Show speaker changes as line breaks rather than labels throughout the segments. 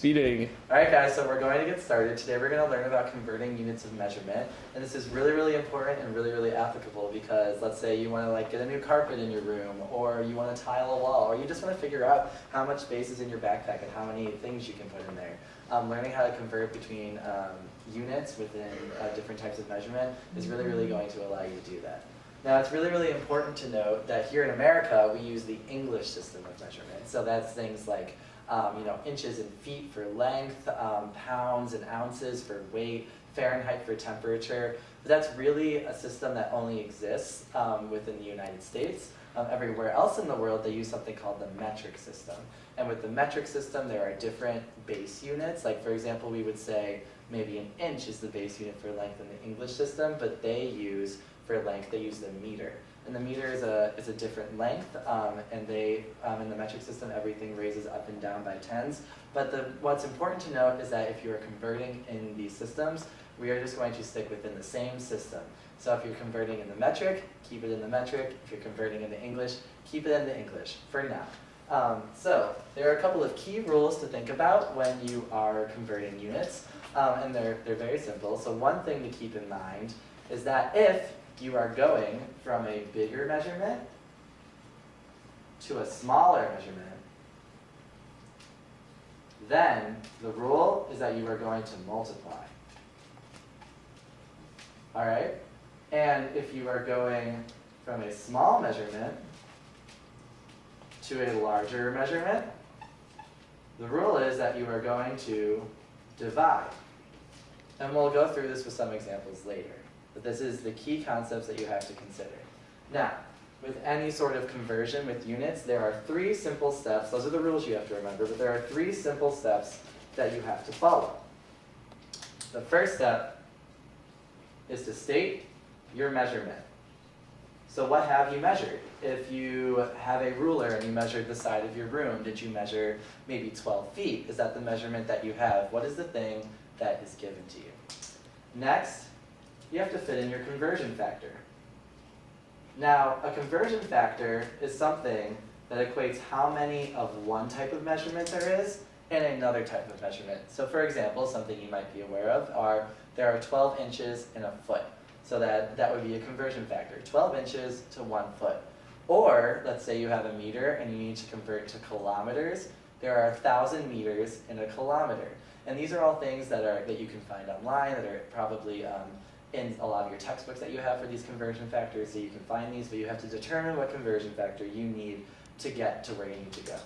Speeding.
Alright guys, so we're going to get started. Today we're going to learn about converting units of measurement. And this is really, really important and really, really applicable because let's say you want to get a new carpet in your room, or you want to tile a wall, or you just want to figure out how much space is in your backpack and how many things you can put in there. Learning how to convert between units within different types of measurement is really, really going to allow you to do that. Now it's really, really important to note that here in America we use the English system of measurement. So that's things like inches and feet for length, pounds and ounces for weight, Fahrenheit for temperature. But that's really a system that only exists within the United States. Everywhere else in the world, they use something called the metric system. And with the metric system, there are different base units. Like, for example, we would say maybe an inch is the base unit for length in the English system, but they use, for length, they use the meter. And the meter is a different length, and in the metric system, everything raises up and down by tens. But what's important to note is that if you are converting in these systems, we are just going to stick within the same system. So if you're converting in the metric, keep it in the metric. If you're converting into English, keep it in the English for now. So there are a couple of key rules to think about when you are converting units, and they're very simple. So one thing to keep in mind is that if you are going from a bigger measurement to a smaller measurement, then the rule is that you are going to multiply. All right? And if you are going from a small measurement to a larger measurement, the rule is that you are going to divide. And we'll go through this with some examples later. But this is the key concepts that you have to consider. Now, with any sort of conversion with units, there are three simple steps. Those are the rules you have to remember, but there are three simple steps that you have to follow. The first step is to state your measurement. So what have you measured? If you have a ruler and you measured the side of your room, did you measure maybe 12 feet? Is that the measurement that you have? What is the thing that is given to you? Next, you have to fit in your conversion factor. Now, a conversion factor is something that equates how many of one type of measurement there is and another type of measurement. So for example, something you might be aware of are there are 12 inches in a foot. So that would be a conversion factor, 12 inches to 1 foot. Or let's say you have a meter and you need to convert to kilometers. There are 1,000 meters in a kilometer. And these are all things that you can find online, that are probably in a lot of your textbooks that you have for these conversion factors, so you can find these, but you have to determine what conversion factor you need to get to where you need to go.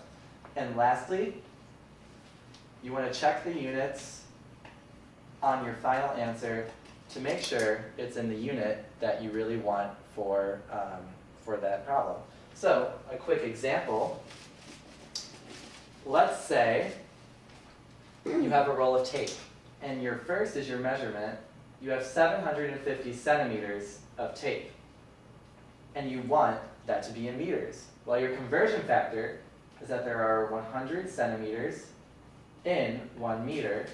And lastly, you want to check the units on your final answer to make sure it's in the unit that you really want for that problem. So, a quick example. Let's say you have a roll of tape, and your first is your measurement. You have 750 centimeters of tape, and you want that to be in meters. Well, your conversion factor is that there are 100 centimeters in 1 meter.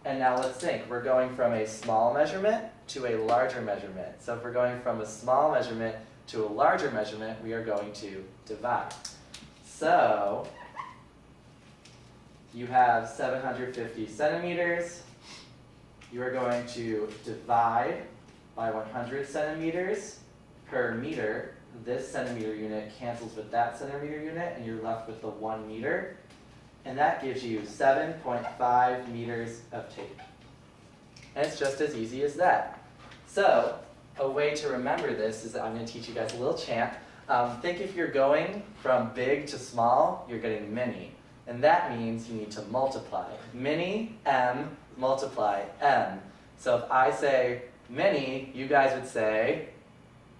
And now let's think, we're going from a small measurement to a larger measurement. So if we're going from a small measurement to a larger measurement, we are going to divide. So you have 750 centimeters. You are going to divide by 100 centimeters per meter. This centimeter unit cancels with that centimeter unit, and you're left with the 1 meter. And that gives you 7.5 meters of tape. And it's just as easy as that. So a way to remember this is that I'm going to teach you guys a little chant. Think if you're going from big to small, you're getting mini. And that means you need to multiply. Mini, M, multiply, M. So if I say mini, you guys would say?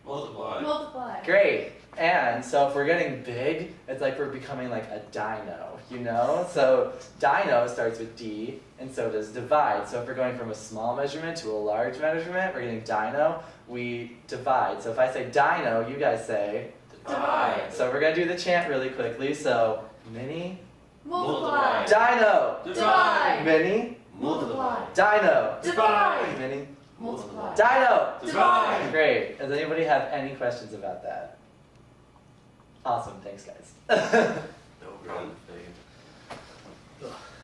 Multiply.
Multiply.
Great. And so if we're getting big, it's like we're becoming like a dino, you know? So dino starts with D, and so does divide. So if we're going from a small measurement to a large measurement, we're getting dino, we divide. So if I say dino, you guys say?
Divide.
So we're going to do the chant really quickly. So mini,
Multiply.
dino,
Divide.
mini,
Multiply.
dino,
Divide.
mini,
Multiply.
dino.
Divide.
Great. Does anybody have any questions about that? Awesome. Thanks, guys.
No problem.